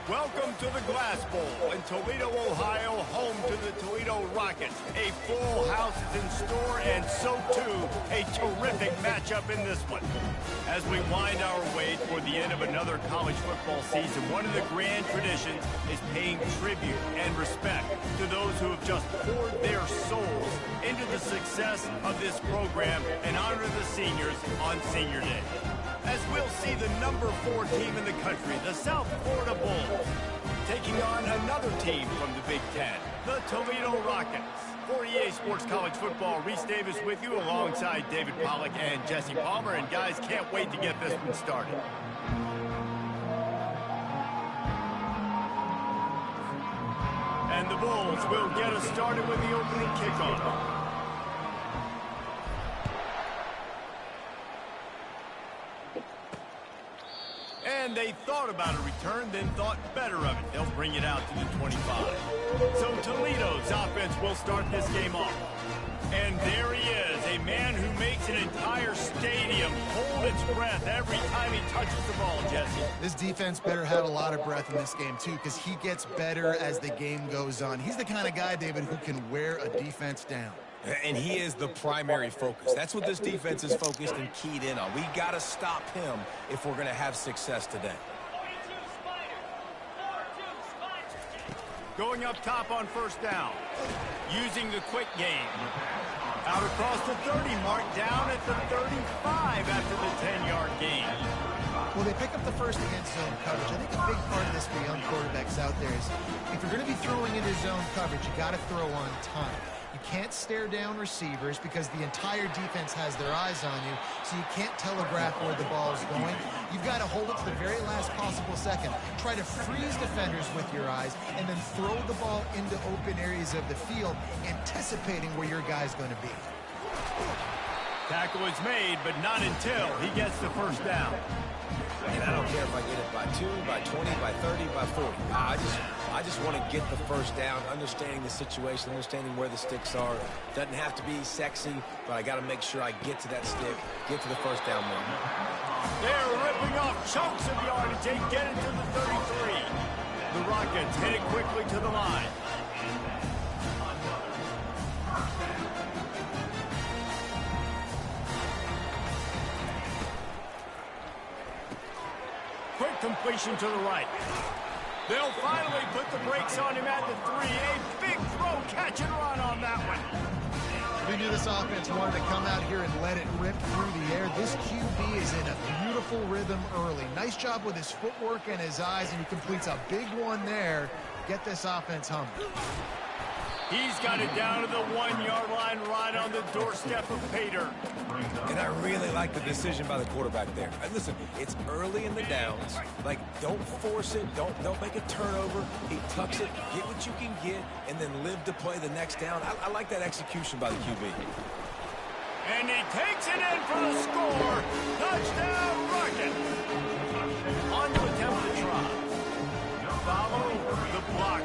Welcome to the Glass Bowl in Toledo, Ohio, home to the Toledo Rockets. A full house is in store, and so too a terrific matchup in this one. As we wind our way toward the end of another college football season, one of the grand traditions is paying tribute and respect to those who have just poured their souls into the success of this program and honor the seniors on Senior Day. As we'll see the number 4 team in the country, the South Florida Bulls, taking on another team from the Big Ten, the Toledo Rockets. For EA Sports College Football, Reese Davis with you alongside David Pollack and Jesse Palmer. And guys, can't wait to get this one started. And the Bulls will get us started with the opening kickoff. And they thought about a return, then thought better of it. They'll bring it out to the 25. So Toledo's offense will start this game off. And there he is, a man who makes an entire stadium hold its breath every time he touches the ball, Jesse. This defense better have a lot of breath in this game, too, because he gets better as the game goes on. He's the kind of guy, David, who can wear a defense down. And he is the primary focus. That's what this defense is focused and keyed in on. We got to stop him if we're going to have success today. Going up top on first down. Using the quick game. Out across the 30 mark, down at the 35 after the 10-yard gain. Well, they pick up the first against zone coverage. I think a big part of this for young quarterbacks out there is if you're going to be throwing into zone coverage, you got to throw on time. You can't stare down receivers because the entire defense has their eyes on you, so you can't telegraph where the ball is going. You've got to hold it to the very last possible second. Try to freeze defenders with your eyes and then throw the ball into open areas of the field, anticipating where your guy's going to be. Tackle is made, but not until he gets the first down. And I don't care if I get it by 2, by 20, by 30, by 40. I just want to get the first down, understanding the situation, understanding where the sticks are. Doesn't have to be sexy, but I got to make sure I get to that stick, get to the first down moment. They're ripping off chunks of yardage. They get it to the 33. The Rockets headed quickly to the line. Quick completion to the right. They'll finally put the brakes on him at the 3. A big throw, catch and run on that one. We knew this offense wanted to come out here and let it rip through the air. This QB is in a beautiful rhythm early. Nice job with his footwork and his eyes, and he completes a big one there. Get this offense humming. He's got it down to the 1-yard line right on the doorstep of Pater. And I really like the decision by the quarterback there. And listen, it's early in the downs. Like, don't force it. Don't make a turnover. He tucks it, get what you can get, and then live to play the next down. I like that execution by the QB. And he takes it in for the score. Touchdown, Rockets. On to attempt the try. Follow the block.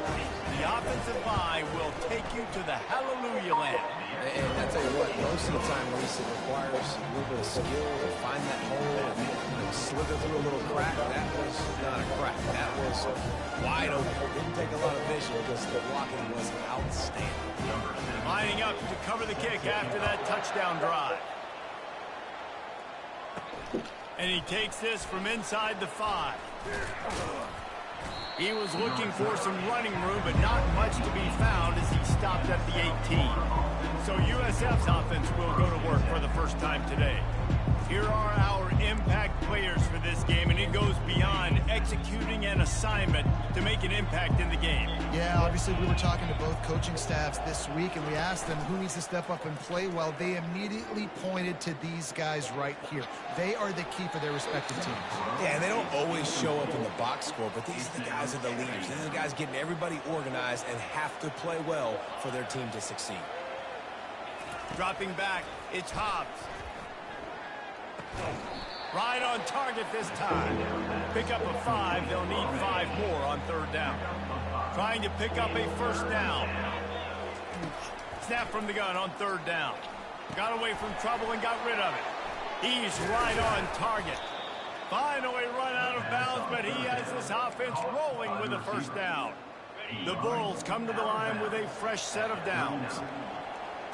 The offensive line will take you to the hallelujah land. And I tell you what, most of the time, Reese, it requires a little bit of skill to find that hole and slither through a little crack. That was not a crack. That was wide open. It didn't take a lot of vision because the blocking was outstanding. Lining up to cover the kick after that touchdown drive. And he takes this from inside the 5. He was looking for some running room, but not much to be found as he stopped at the 18. So USF's offense will go to work for the first time today. Here are our impact players for this game, and it goes beyond executing an assignment to make an impact in the game. Yeah, obviously we were talking to both coaching staffs this week, and we asked them who needs to step up and play well. They immediately pointed to these guys right here. They are the key for their respective teams. Yeah, and they don't always show up in the box score, but these are the guys that are the leaders. These are the guys getting everybody organized and have to play well for their team to succeed. Dropping back, it's Hobbs. Right on target this time. Pick up a 5. They'll need 5 more on 3rd down. Trying to pick up a 1st down. Snap from the gun on 3rd down. Got away from trouble and got rid of it. He's right on target. Finally run out of bounds, but he has this offense rolling with a 1st down. The Bulls come to the line with a fresh set of downs.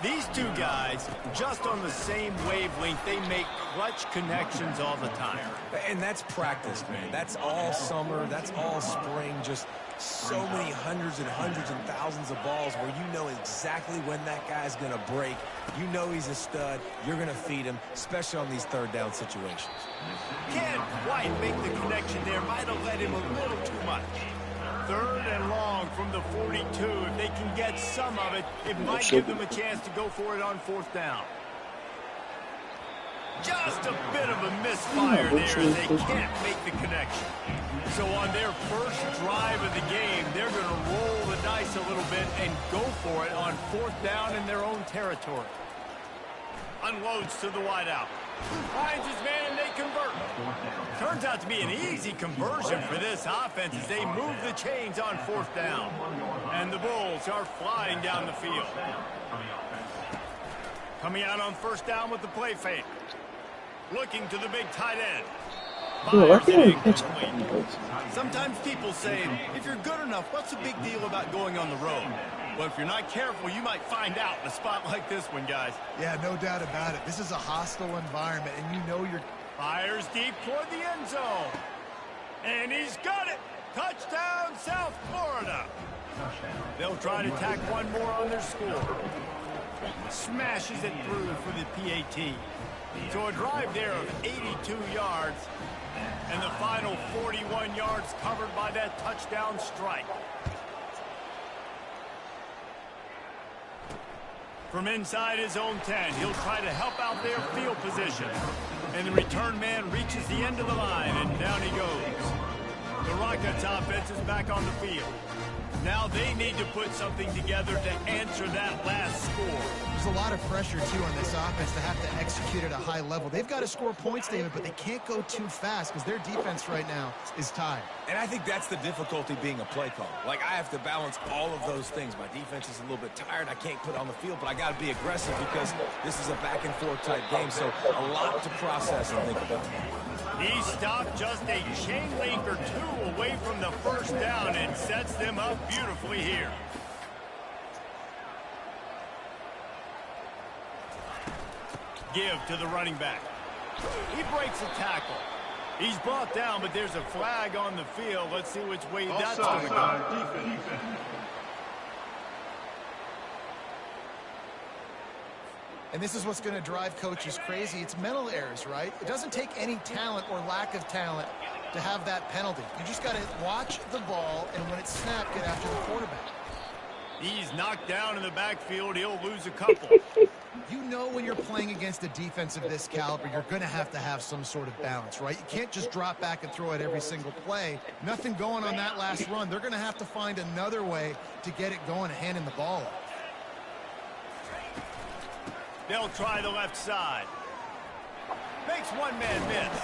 These two guys, just on the same wavelength, they make clutch connections all the time. And that's practice, man. That's all summer. That's all spring. Just so many hundreds and thousands of balls where you know exactly when that guy's going to break. You know he's a stud. You're going to feed him, especially on these 3rd down situations. Can't quite make the connection there. Might have let him a little too much. 3rd and long from the 42. If they can get some of it, it might give them a chance to go for it on 4th down. Just a bit of a misfire there as they can't make the connection. So on their first drive of the game, they're going to roll the dice a little bit and go for it on 4th down in their own territory. Unloads to the wideout. Finds his man and they convert. Turns out to be an easy conversion for this offense as they move the chains on 4th down. And the Bulls are flying down the field. Coming out on 1st down with the play fake. Looking to the big tight end. Sometimes people say, if you're good enough, what's the big deal about going on the road? Well, if you're not careful, you might find out in a spot like this one, guys. Yeah, no doubt about it. This is a hostile environment, and you know you're... Fires deep toward the end zone. And he's got it. Touchdown, South Florida. They'll try to tack one more on their score. Smashes it through for the PAT. So a drive there of 82 yards. And the final 41 yards covered by that touchdown strike. From inside his own 10, he'll try to help out their field position. And the return man reaches the end of the line, and down he goes. The Rockets offense is back on the field. Now they need to put something together to answer that last score. There's a lot of pressure, too, on this offense to have to execute at a high level. They've got to score points, David, but they can't go too fast because their defense right now is tied. And I think that's the difficulty being a play caller. Like, I have to balance all of those things. My defense is a little bit tired. I can't put on the field, but I got to be aggressive because this is a back-and-forth type game, so a lot to process and think about. He stopped just a chain link or two away from the 1st down and sets them up beautifully here. Give to the running back. He breaks a tackle. He's brought down, but there's a flag on the field. Let's see which way that's going to go. And this is what's going to drive coaches crazy. It's mental errors, right? It doesn't take any talent or lack of talent to have that penalty. You just got to watch the ball, and when it's snapped, get after the quarterback. He's knocked down in the backfield. He'll lose a couple. You know when you're playing against a defense of this caliber, you're going to have some sort of balance, right? You can't just drop back and throw it every single play. Nothing going on that last run. They're going to have to find another way to get it going and handing the ball off. They'll try the left side. Makes one man miss.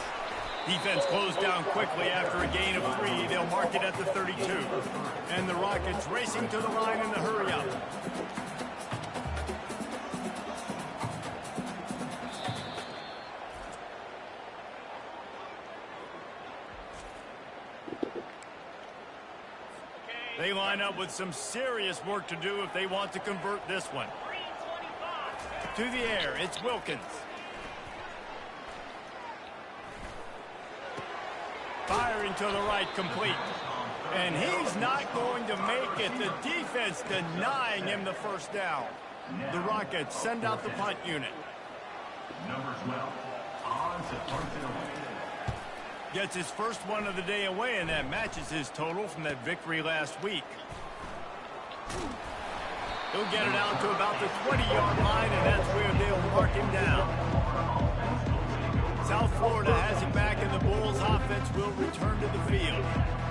Defense closed down quickly after a gain of 3. They'll mark it at the 32. And the Rockets racing to the line in the hurry-up. They line up with some serious work to do if they want to convert this one. To the air, it's Wilkins. Firing to the right, complete. And he's not going to make it. The defense denying him the 1st down. The Rockets send out the punt unit. Number 12, on Gets his first one of the day away, and that matches his total from that victory last week. He'll get it out to about the 20-yard line, and that's where they'll mark him down. South Florida has it back, and the Bulls offense will return to the field.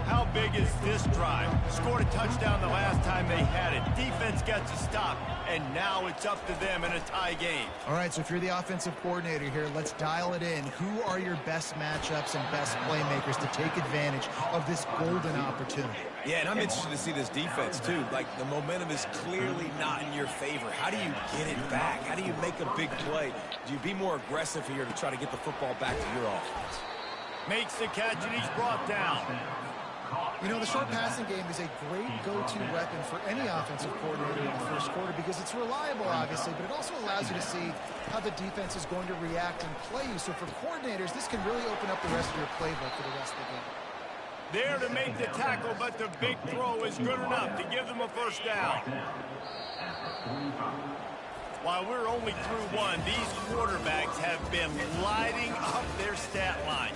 How big is this drive? Scored a touchdown the last time they had it. Defense gets a stop, and now it's up to them in a tie game. All right, so if you're the offensive coordinator here, let's dial it in. Who are your best matchups and best playmakers to take advantage of this golden opportunity? Yeah, and I'm interested to see this defense, too. Like, the momentum is clearly not in your favor. How do you get it back? How do you make a big play? Do you be more aggressive here to try to get the football back to your offense? Makes the catch, and he's brought down. You know, the short passing game is a great go-to weapon for any offensive coordinator in the first quarter because it's reliable, obviously, but it also allows you to see how the defense is going to react and play you. So for coordinators, this can really open up the rest of your playbook for the rest of the game. There to make the tackle, but the big throw is good enough to give them a first down. While we're only through one, these quarterbacks have been lighting up their stat lines.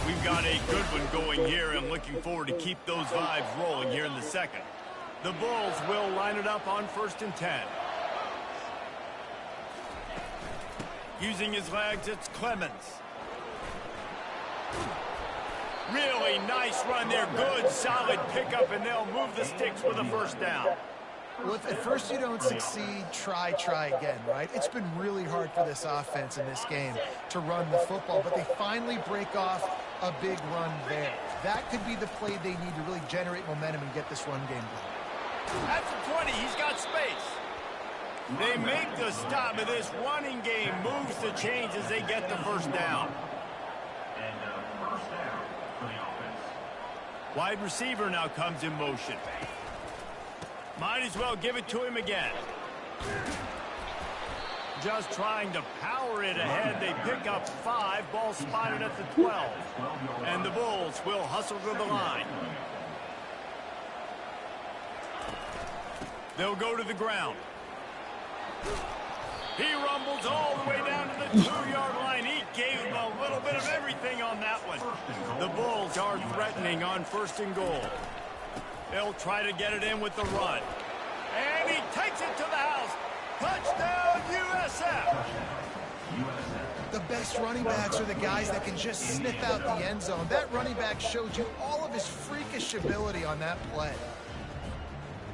We've got a good one going here, and looking forward to keep those vibes rolling here in the second. The Bulls will line it up on 1st and 10. Using his legs, it's Clemens. Really nice run there. Good, solid pickup, and they'll move the sticks with a first down. Well, if at first you don't succeed, try again, right? It's been really hard for this offense in this game to run the football, but they finally break off a big run there. That could be the play they need to really generate momentum and get this run game going. At the 20, he's got space. They make the stop, and this running game moves the chains as they get the first down. Wide receiver now comes in motion. Might as well give it to him again. Just trying to power it ahead. They pick up 5. Ball spotted at the 12. And the Bulls will hustle to the line. They'll go to the ground. He rumbles all the way down to the 2-yard line. He gave him a little bit of everything on that one. The Bulls are threatening on 1st and goal. They'll try to get it in with the run. And he takes it to the house. Touchdown, USF. The best running backs are the guys that can just sniff out the end zone. That running back showed you all of his freakish ability on that play.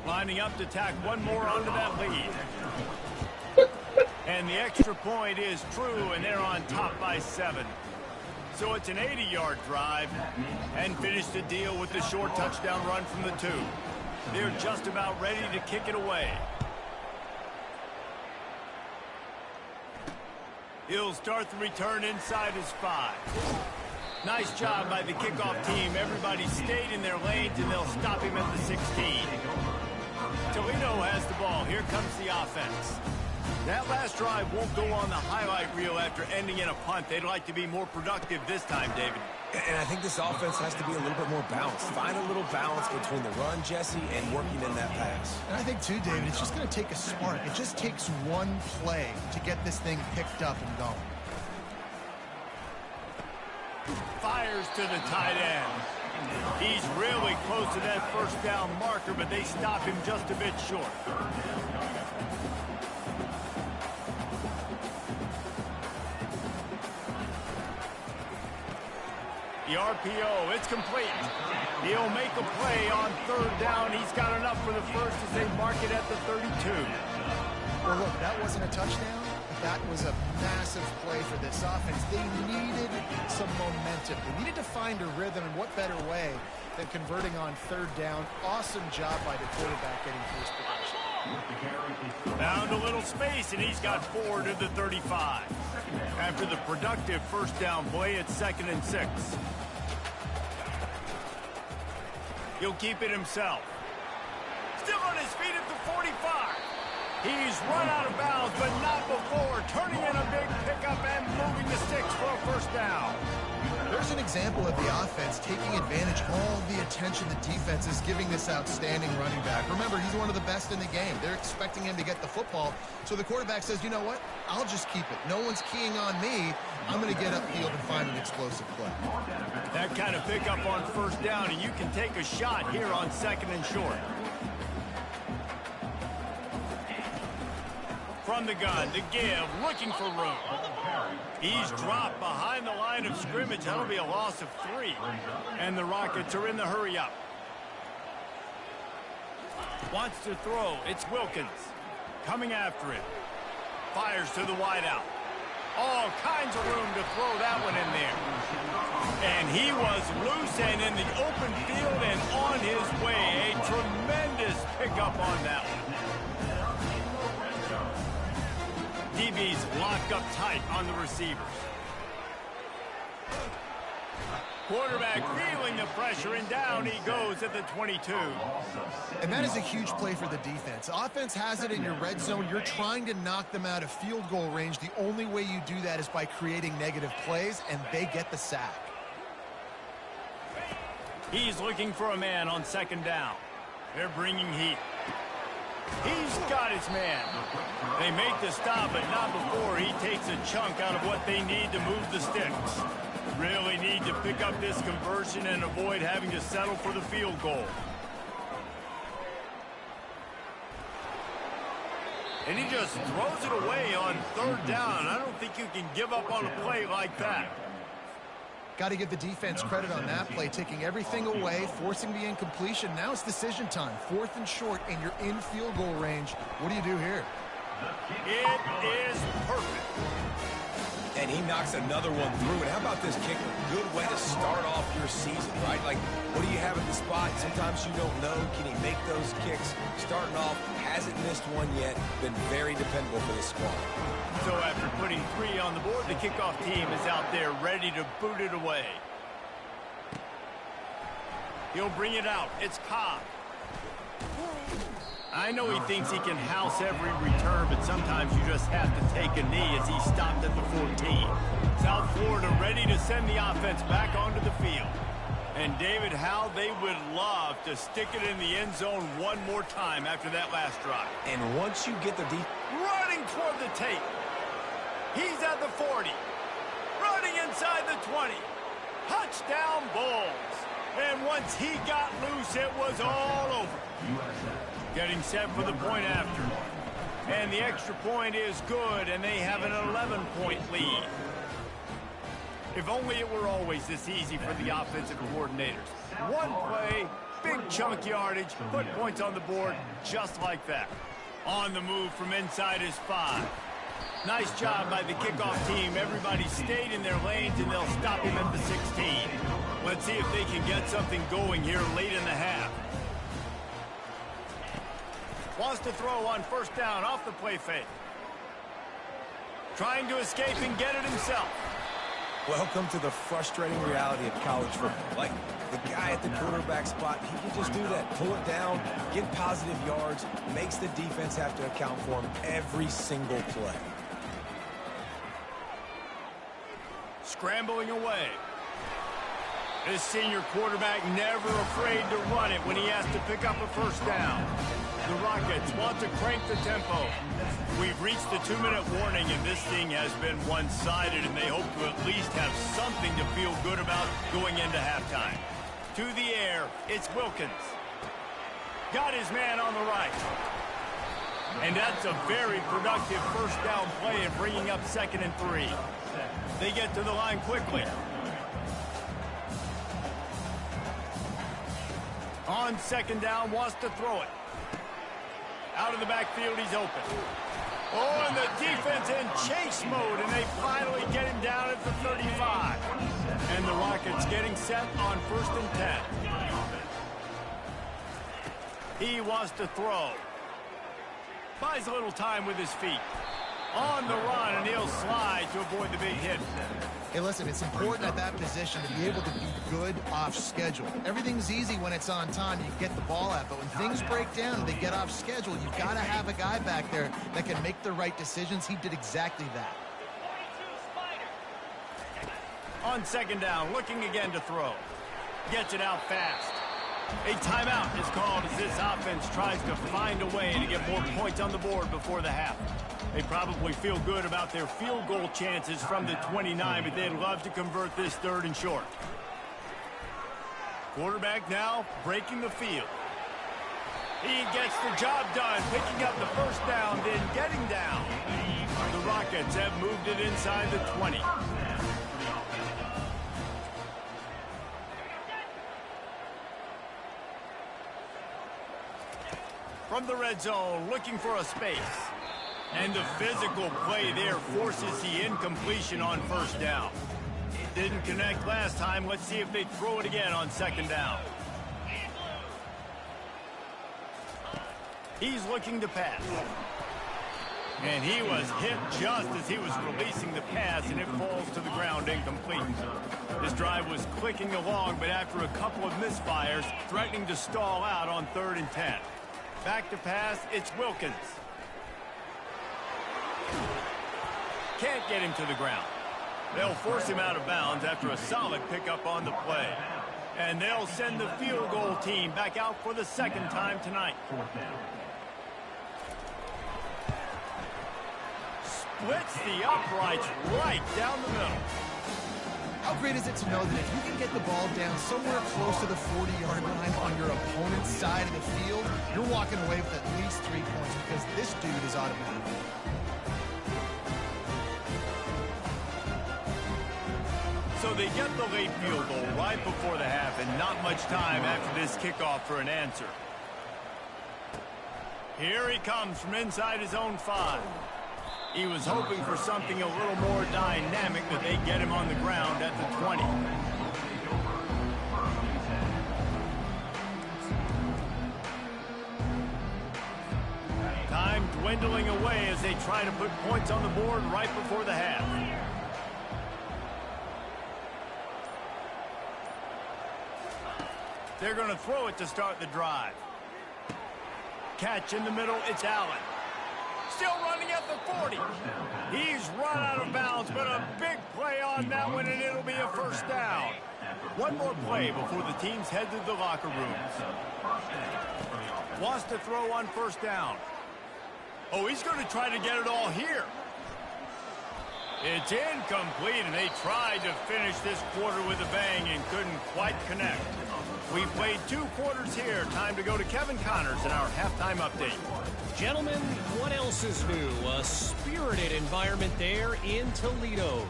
Lining up to tack one more onto that lead. And the extra point is true, and they're on top by 7. So it's an 80-yard drive, and finish the deal with the short touchdown run from the 2. They're just about ready to kick it away. He'll start the return inside his 5. Nice job by the kickoff team. Everybody stayed in their lanes, and they'll stop him at the 16. Toledo has the ball. Here comes the offense. That last drive won't go on the highlight reel after ending in a punt. They'd like to be more productive this time, David. And I think this offense has to be a little bit more balanced. Find a little balance between the run, Jesse, and working in that pass. And I think, too, David, it's just going to take a spark. It just takes one play to get this thing picked up and going. Fires to the tight end. He's really close to that first down marker, but they stop him just a bit short. The RPO, it's complete. He'll make a play on 3rd down. He's got enough for the first as they mark it at the 32. Well, look, that wasn't a touchdown, but that was a massive play for this offense. They needed some momentum. They needed to find a rhythm, and what better way than converting on 3rd down. Awesome job by the quarterback getting first progression. Found a little space, and he's got 4 to the 35. After the productive first down play, it's 2nd and 6. He'll keep it himself. Still on his feet at the 45. He's run out of bounds, but not before. Turning in a big pickup and moving the sticks for a first down. There's an example of the offense taking advantage of all the attention the defense is giving this outstanding running back. Remember, he's one of the best in the game. They're expecting him to get the football, so the quarterback says, you know what? I'll just keep it. No one's keying on me. I'm going to get upfield and find an explosive play. That kind of pickup on first down, and you can take a shot here on second and short. From the gun, the give, looking for room. He's dropped behind the line of scrimmage. That'll be a loss of 3. And the Rockets are in the hurry up. Wants to throw. It's Wilkins. Coming after it. Fires to the wideout. All kinds of room to throw that one in there. And he was loose and in the open field and on his way. A tremendous pickup on that one. DB's locked up tight on the receivers. Quarterback feeling the pressure, and down he goes at the 22. And that is a huge play for the defense. Offense has it in your red zone. You're trying to knock them out of field goal range. The only way you do that is by creating negative plays, and they get the sack. He's looking for a man on second down. They're bringing heat. He's got his man. They make the stop, but not before he takes a chunk out of what they need to move the sticks. Really need to pick up this conversion and avoid having to settle for the field goal. And he just throws it away on third down. I don't think you can give up on a play like that. Got to give the defense credit on that play, taking everything away, forcing the incompletion. Now it's decision time. 4th and short, and you're in field goal range. What do you do here? It is perfect. And he knocks another one through. And how about this kick? Good way to start off your season, right? Like, what do you have at the spot? Sometimes you don't know. Can he make those kicks? Starting off, hasn't missed one yet. Been very dependable for the squad. So after putting 3 on the board, the kickoff team is out there ready to boot it away. He'll bring it out. It's Cobb. I know he thinks he can house every return, but sometimes you just have to take a knee as he stopped at the 14. South Florida ready to send the offense back onto the field. And David, how they would love to stick it in the end zone one more time after that last drive. And once you get the running toward the tape. He's at the 40. Running inside the 20. Touchdown Bulls. And once he got loose, it was all over. Getting set for the point after. And the extra point is good, and they have an 11-point lead. If only it were always this easy for the offensive coordinators. One play, big chunk yardage, put points on the board just like that. On the move from inside his 5. Nice job by the kickoff team. Everybody stayed in their lanes, and they'll stop him at the 16. Let's see if they can get something going here late in the half. Wants to throw on first down off the play fake. Trying to escape and get it himself. Welcome to the frustrating reality of college football. Like, the guy at the quarterback spot, he can just do that. Pull it down, get positive yards, makes the defense have to account for him every single play. Scrambling away. This senior quarterback never afraid to run it when he has to pick up a first down. The Rockets want to crank the tempo. We've reached the 2-minute warning, and this thing has been one-sided, and they hope to at least have something to feel good about going into halftime. To the air, it's Wilkins. Got his man on the right. And that's a very productive first down play in bringing up 2nd and 3. They get to the line quickly. On 2nd down, wants to throw it. Out of the backfield, he's open. Oh, and the defense in chase mode, and they finally get him down at the 35. And the Rockets getting set on 1st and 10. He wants to throw. Buys a little time with his feet. On the run, and he'll slide to avoid the big hit. Hey, listen, it's important at that position to be able to be good off schedule. Everything's easy when it's on time. You get the ball out, but when things break down and they get off schedule, you've got to have a guy back there that can make the right decisions. He did exactly that. On second down, looking again to throw. Gets it out fast. A timeout is called as this offense tries to find a way to get more points on the board before the half. They probably feel good about their field goal chances from the 29, but they'd love to convert this 3rd and short. Quarterback now breaking the field. He gets the job done, picking up the first down, then getting down. The Rockets have moved it inside the 20. From the red zone, looking for a space. And the physical play there forces the incompletion on first down. Didn't connect last time. Let's see if they throw it again on second down. He's looking to pass. And he was hit just as he was releasing the pass, and it falls to the ground incomplete. This drive was clicking along, but after a couple of misfires, threatening to stall out on 3rd and 10. Back to pass, it's Wilkins. Can't get him to the ground. They'll force him out of bounds after a solid pickup on the play. And they'll send the field goal team back out for the 2nd time tonight. Splits the uprights right down the middle. How great is it to know that if you can get the ball down somewhere close to the 40-yard line on your opponent's side of the field, you're walking away with at least 3 points because this dude is automatic. So they get the late field goal right before the half, and not much time after this kickoff for an answer. Here he comes from inside his own 5. He was hoping for something a little more dynamic, but they get him on the ground at the 20. Time dwindling away as they try to put points on the board right before the half. They're going to throw it to start the drive. Catch in the middle, it's Allen. Still running at the 40. He's run out of bounds, but a big play on that one, and it'll be a first down. One more play before the teams head to the locker rooms. Wants to throw on first down. Oh, he's going to try to get it all here. It's incomplete, and they tried to finish this quarter with a bang and couldn't quite connect. We've played 2 quarters here. Time to go to Kevin Connors in our halftime update. Gentlemen, what else is new? A spirited environment there in Toledo.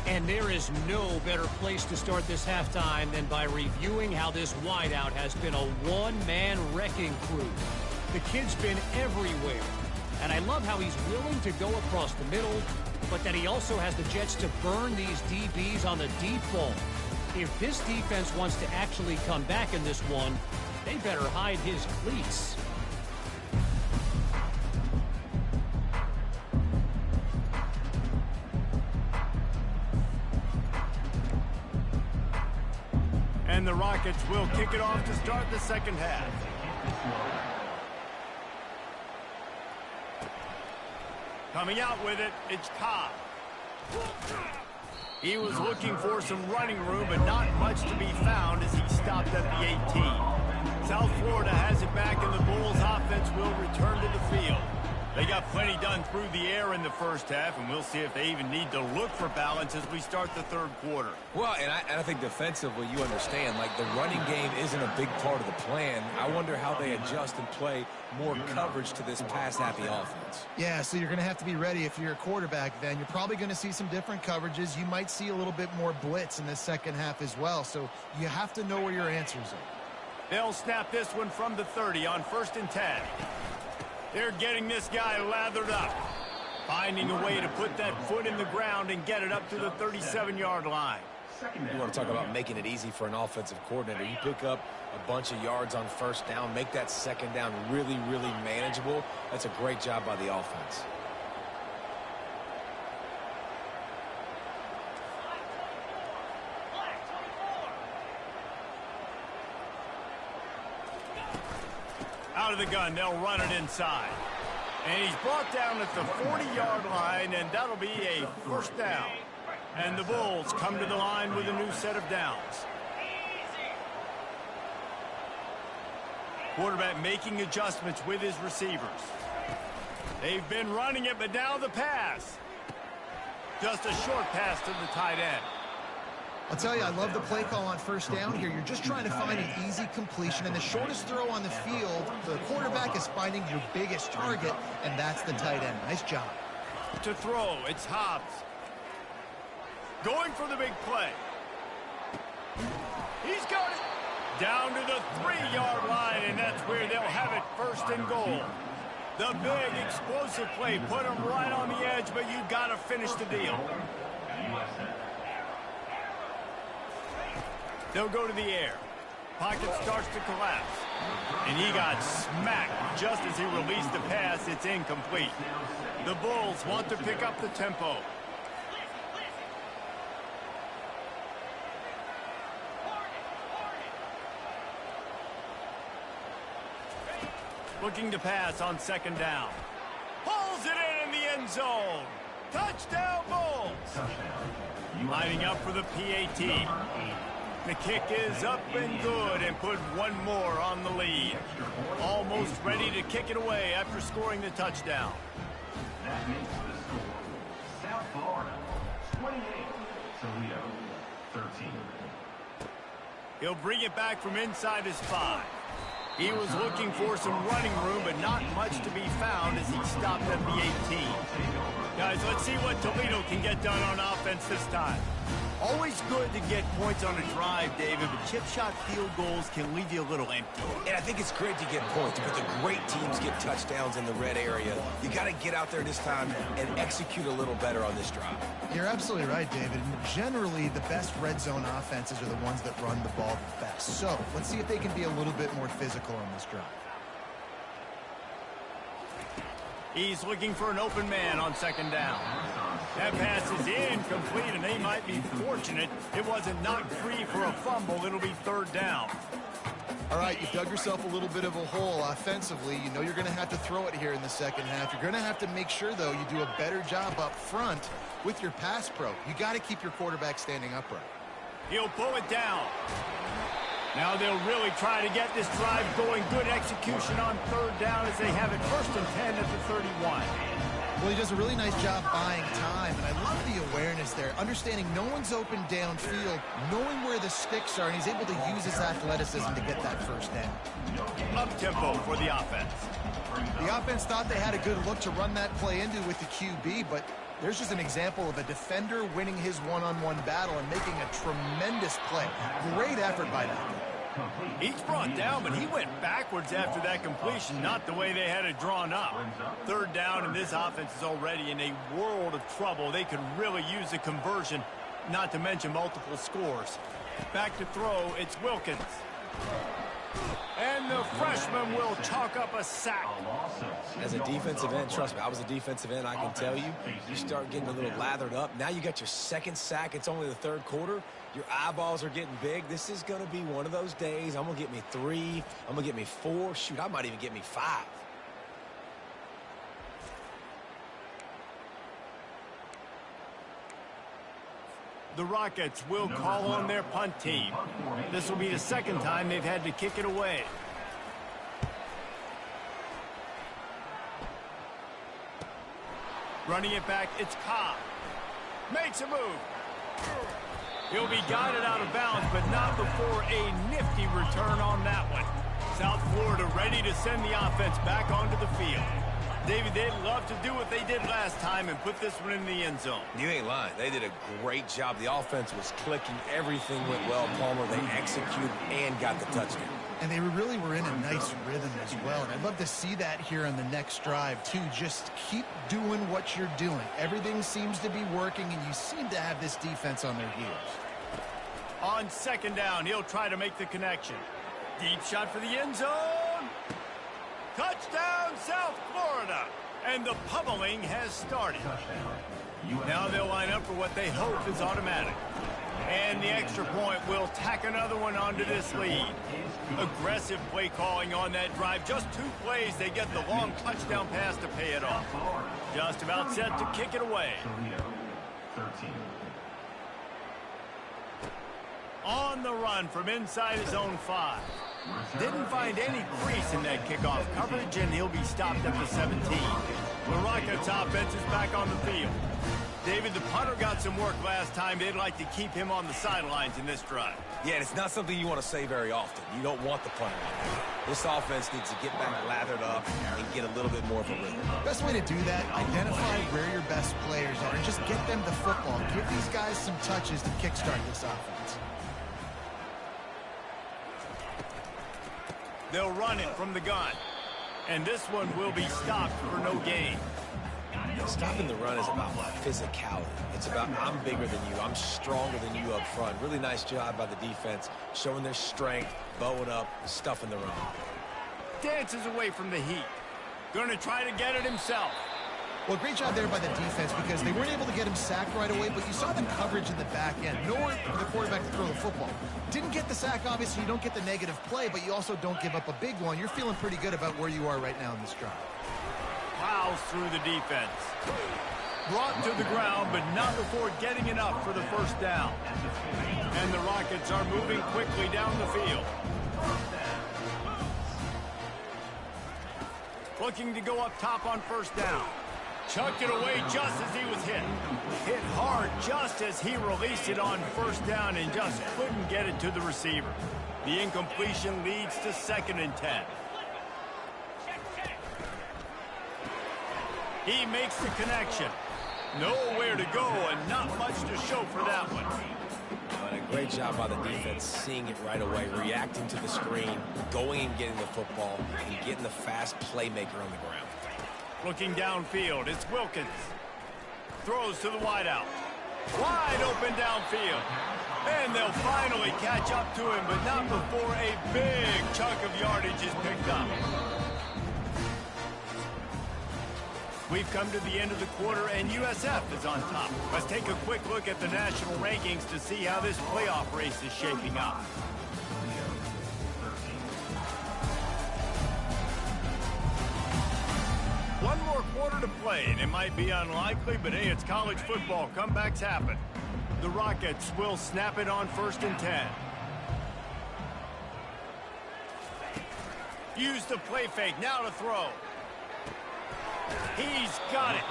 And there is no better place to start this halftime than by reviewing how this wideout has been a one-man wrecking crew. The kid's been everywhere. And I love how he's willing to go across the middle, but that he also has the jets to burn these DBs on the deep ball. If this defense wants to actually come back in this one, they better hide his cleats. And the Rockets will kick it off to start the second half. Coming out with it, it's Cobb. He was looking for some running room, but not much to be found as he stopped at the 18. South Florida has it back, and the Bulls offense will return to the field. They got plenty done through the air in the first half, and we'll see if they even need to look for balance as we start the 3rd quarter. Well, and I think defensively, you understand, like the running game isn't a big part of the plan. I wonder how they adjust and play more coverage to this pass-happy offense. Yeah, so you're going to have to be ready if you're a quarterback then. You're probably going to see some different coverages. You might see a little bit more blitz in the second half as well, so you have to know where your answers are. They'll snap this one from the 30 on 1st and 10. They're getting this guy lathered up. Finding a way to put that foot in the ground and get it up to the 37-yard line. You want to talk about making it easy for an offensive coordinator. You pick up a bunch of yards on first down, make that second down really, really manageable. That's a great job by the offense. Out of the gun, they'll run it inside. And he's brought down at the 40-yard line, and that'll be a first down. And the Bulls come to the line with a new set of downs. Quarterback making adjustments with his receivers. They've been running it, but now the pass. Just a short pass to the tight end. I'll tell you, I love the play call on first down here. You're just trying to find an easy completion, and the shortest throw on the field, the quarterback is finding your biggest target, and that's the tight end. Nice job. To throw, it's Hobbs. Going for the big play. He's got it. Down to the 3-yard line, and that's where they'll have it, first and goal. The big explosive play put them right on the edge, but you got to finish the deal. They'll go to the air. Pocket starts to collapse. And he got smacked just as he released the pass. It's incomplete. The Bulls want to pick up the tempo. Looking to pass on second down. Pulls it in the end zone. Touchdown, Bulls. Lining up for the PAT. The kick is up and good and put one more on the lead. Almost ready to kick it away after scoring the touchdown. That makes the score South Florida 28, Toledo 13. He'll bring it back from inside his 5. He was looking for some running room, but not much to be found as he stopped at the 18. Guys, let's see what Toledo can get done on offense this time. Always good to get points on a drive, David, but chip shot field goals can leave you a little empty. And I think it's great to get points, but the great teams get touchdowns in the red area. You got to get out there this time and execute a little better on this drive. You're absolutely right, David. And generally, the best red zone offenses are the ones that run the ball the best. So let's see if they can be a little bit more physical on this drive. He's looking for an open man on second down. That pass is incomplete, and they might be fortunate it wasn't knocked free for a fumble. It'll be third down. All right, you've dug yourself a little bit of a hole offensively. You know you're going to have to throw it here in the second half. You're going to have to make sure, though, you do a better job up front with your pass pro. You got to keep your quarterback standing upright. He'll pull it down. Now they'll really try to get this drive going. Good execution on third down as they have it first and 10 at the 31. Well, he does a really nice job buying time, and I love the awareness there. Understanding no one's open downfield, knowing where the sticks are, and he's able to use his athleticism to get that first down. Up-tempo for the offense. The offense thought they had a good look to run that play into with the QB, but there's just an example of a defender winning his one-on-one battle and making a tremendous play. Great effort by that guy. He's brought down, but he went backwards after that completion, not the way they had it drawn up. Third down, and this offense is already in a world of trouble. They could really use a conversion, not to mention multiple scores. Back to throw, it's Wilkins. And the freshman will chalk up a sack. As a defensive end, trust me, I was a defensive end, I can tell you, you start getting a little lathered up. Now you got your second sack. It's only the third quarter. Your eyeballs are getting big. This is going to be one of those days. I'm going to get me 3. I'm going to get me 4. Shoot, I might even get me 5. The Rockets will call on their punt team. This will be the second time they've had to kick it away. Running it back, it's Cobb. Makes a move. He'll be guided out of bounds, but not before a nifty return on that one. South Florida ready to send the offense back onto the field. David, they'd love to do what they did last time and put this one in the end zone. You ain't lying. They did a great job. The offense was clicking. Everything went well, Palmer. They executed and got the touchdown. And they really were in a nice rhythm as well. And I'd love to see that here on the next drive, too. Just keep doing what you're doing. Everything seems to be working, and you seem to have this defense on their heels. On second down, he'll try to make the connection. Deep shot for the end zone. Touchdown, South Florida. And the pummeling has started. Now they'll line up for what they hope is automatic. And the extra point will tack another one onto this lead. Aggressive play calling on that drive. Just 2 plays, they get the long touchdown pass to pay it off. Just about set to kick it away. on the run from inside his own 5. Didn't find any crease in that kickoff coverage, and he'll be stopped at the 17. The Rockets offense is back on the field. David, the punter got some work last time. They'd like to keep him on the sidelines in this drive. Yeah, and it's not something you want to say very often. You don't want the punter. This offense needs to get back lathered up and get a little bit more of a rhythm. Best way to do that, identify where your best players are and just get them the football. Give these guys some touches to kickstart this offense. They'll run it from the gun. And this one will be stopped for no gain. Stopping the run is about physicality. It's about I'm bigger than you. I'm stronger than you up front. Really nice job by the defense, showing their strength, bowing up, stuffing the run. Dances away from the heat. Going to try to get it himself. Well, great job there by the defense because they weren't able to get him sacked right away, but you saw them coverage in the back end. Nowhere for the quarterback to throw the football. Didn't get the sack, obviously. You don't get the negative play, but you also don't give up a big one. You're feeling pretty good about where you are right now in this drive. Plows through the defense. Brought to the ground, but not before getting enough for the first down. And the Rockets are moving quickly down the field. Looking to go up top on first down. Chucked it away just as he was hit. Hit hard just as he released it on first down and just couldn't get it to the receiver. The incompletion leads to 2nd and 10. He makes the connection. Nowhere to go and not much to show for that one. But a great job by the defense, seeing it right away, reacting to the screen, going and getting the football, and getting the fast playmaker on the ground. Looking downfield, it's Wilkins. Throws to the wideout. Wide open downfield. And they'll finally catch up to him, but not before a big chunk of yardage is picked up. We've come to the end of the quarter, and USF is on top. Let's take a quick look at the national rankings to see how this playoff race is shaping up. One more quarter to play, and it might be unlikely, but hey, it's college football. Comebacks happen. The Rockets will snap it on 1st and 10. Use the play fake, now to throw. He's got it.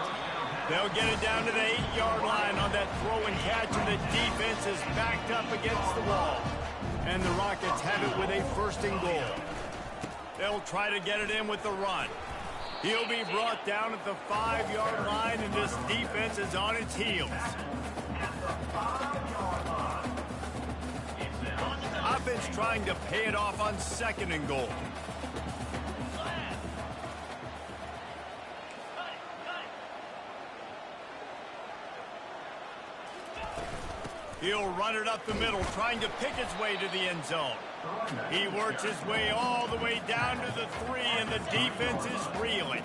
They'll get it down to the 8-yard line on that throw and catch, and the defense is backed up against the wall. And the Rockets have it with a 1st and goal. They'll try to get it in with the run. He'll be brought down at the 5-yard line, and this defense is on its heels. Offense trying to pay it off on 2nd and goal. He'll run it up the middle, trying to pick his way to the end zone. He works his way all the way down to the 3, and the defense is reeling.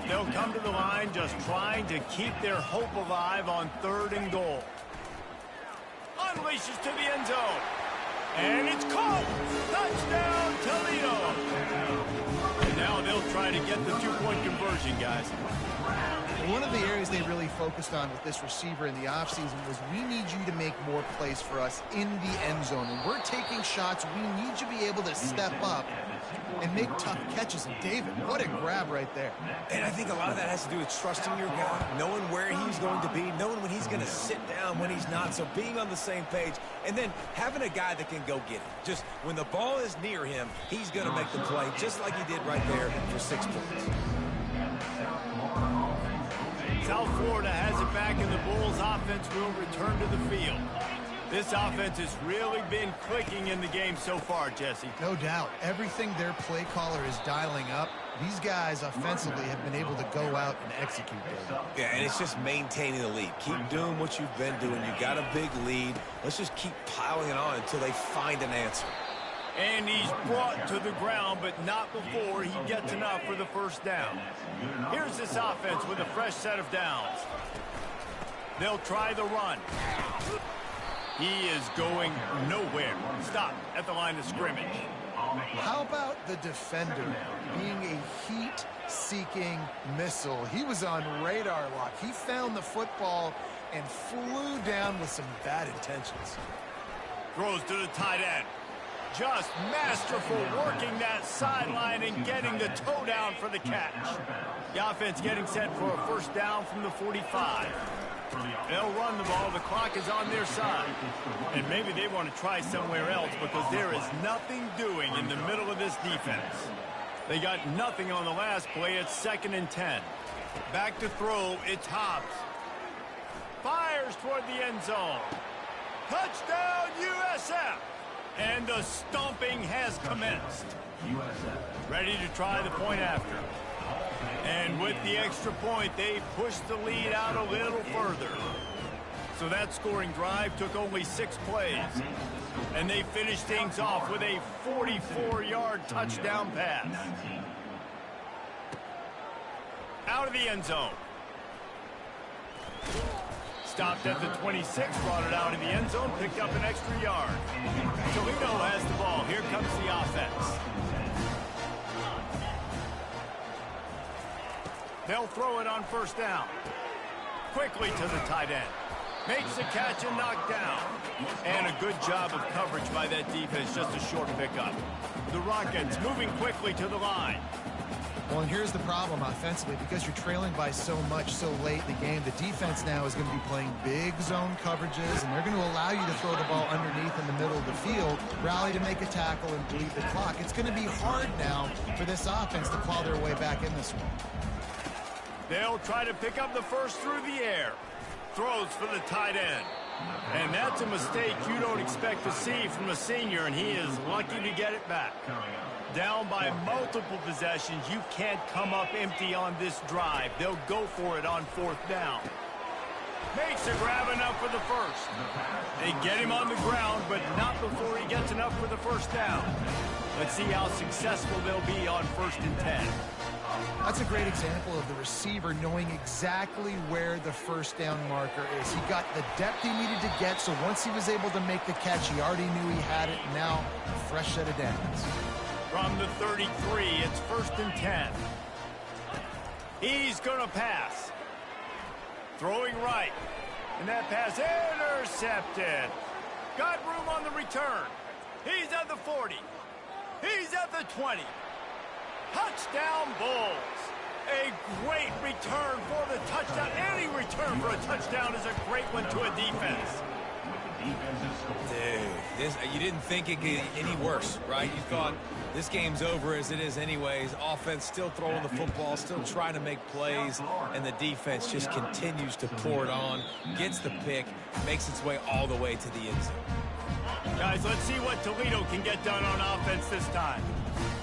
They'll come to the line just trying to keep their hope alive on 3rd and goal. Unleashes to the end zone. And it's caught! Touchdown, Toledo! And now they'll try to get the 2-point conversion, guys. One of the areas they really focused on with this receiver in the offseason was we need you to make more plays for us in the end zone. When we're taking shots, we need you to be able to step up and make tough catches. And David, what a grab right there. And I think a lot of that has to do with trusting your guy, knowing where he's going to be, knowing when he's going to sit down, when he's not. So being on the same page, and then having a guy that can go get it. Just when the ball is near him, he's going to make the play, just like he did right there for 6 points. South Florida has it back, and the Bulls offense will return to the field. This offense has really been clicking in the game so far, Jesse. No doubt. Everything their play caller is dialing up, these guys offensively have been able to go out and execute there. Yeah, and it's just maintaining the lead. Keep doing what you've been doing. You got a big lead. Let's just keep piling it on until they find an answer. And he's brought to the ground, but not before he gets enough for the 1st down. Here's this offense with a fresh set of downs. They'll try the run. He is going nowhere. Stop at the line of scrimmage. How about the defender being a heat-seeking missile? He was on radar lock. He found the football and flew down with some bad intentions. Throws to the tight end. Just masterful working that sideline and getting the toe down for the catch. The offense getting set for a first down from the 45. They'll run the ball. The clock is on their side. And maybe they want to try somewhere else because there is nothing doing in the middle of this defense. They got nothing on the last play. It's 2nd and 10. Back to throw. It's Hobbs. Fires toward the end zone. Touchdown, USF. And the stomping has commenced. Ready to try the point after. And with the extra point, they pushed the lead out a little further. So that scoring drive took only 6 plays. And they finished things off with a 44-yard touchdown pass. Out of the end zone. Stopped at the 26, brought it out in the end zone, picked up an extra yard. Toledo has the ball. Here comes the offense. They'll throw it on first down. Quickly to the tight end. Makes the catch and knocked down. And a good job of coverage by that defense, just a short pickup. The Rockets moving quickly to the line. Well, and here's the problem offensively. Because you're trailing by so much so late in the game, the defense now is going to be playing big zone coverages, and they're going to allow you to throw the ball underneath in the middle of the field, rally to make a tackle, and bleed the clock. It's going to be hard now for this offense to claw their way back in this one. They'll try to pick up the first through the air. Throws for the tight end. And that's a mistake you don't expect to see from a senior, and he is lucky to get it back. Down by multiple possessions, you can't come up empty on this drive. They'll go for it on 4th down. Makes a grab enough for the first. They get him on the ground, but not before he gets enough for the first down. Let's see how successful they'll be on 1st and 10. That's a great example of the receiver knowing exactly where the first down marker is. He got the depth he needed to get, so once he was able to make the catch, he already knew he had it. Now, a fresh set of downs. From the 33, it's 1st and 10. He's going to pass. Throwing right. And that pass intercepted. Got room on the return. He's at the 40. He's at the 20. Touchdown Bulls. A great return for the touchdown. Any return for a touchdown is a great one to a defense. Dude, you didn't think it could get any worse, right? You thought this game's over as it is anyways. Offense still throwing the football, still trying to make plays, and the defense just continues to pour it on, gets the pick, makes its way all the way to the end zone. Guys, let's see what Toledo can get done on offense this time.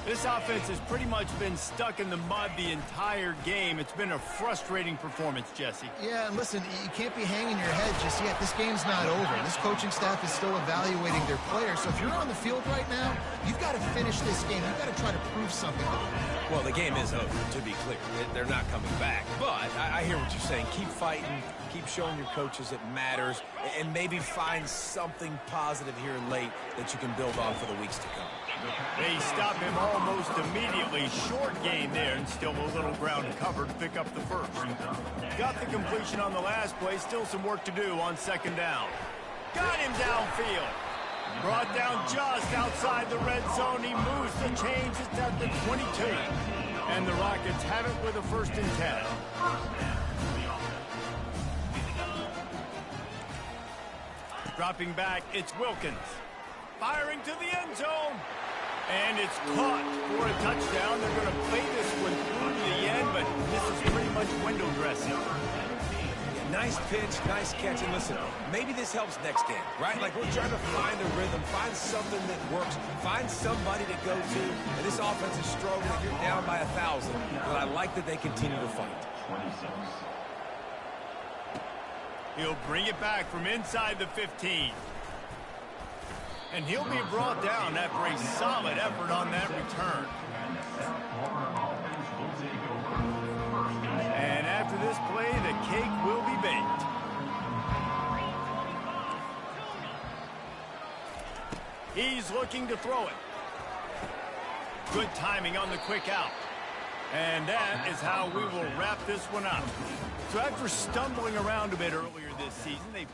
This offense has pretty much been stuck in the mud the entire game. It's been a frustrating performance, Jesse. Yeah, and listen, you can't be hanging your head just yet. This game's not over. This coaching staff is still evaluating their players. So if you're on the field right now, you've got to finish this game. You've got to try to prove something to them. Well, the game is over, to be clear. They're not coming back. But I hear what you're saying. Keep fighting. Keep showing your coaches it matters. And maybe find something positive here late that you can build on for the weeks to come. They stop him almost immediately. Short gain there, and still a little ground covered to pick up the first. Got the completion on the last play. Still some work to do on 2nd down. Got him downfield. Brought down just outside the red zone. He moves the chains. It's at the 22. And the Rockets have it with a 1st and 10. Dropping back, it's Wilkins. Firing to the end zone. And it's caught for a touchdown. They're going to play this one through to the end, but this is pretty much window dressing. Nice pitch, nice catch. And listen, maybe this helps next game, right? Like we're trying to find a rhythm, find something that works, find somebody to go to. And this offense is struggling. You're down by 1,000, but I like that they continue to fight. He'll bring it back from inside the 15. And he'll be brought down after a solid effort on that return. And after this play, the cake will be baked. He's looking to throw it. Good timing on the quick out. And that is how we will wrap this one up. So after stumbling around a bit earlier this season, they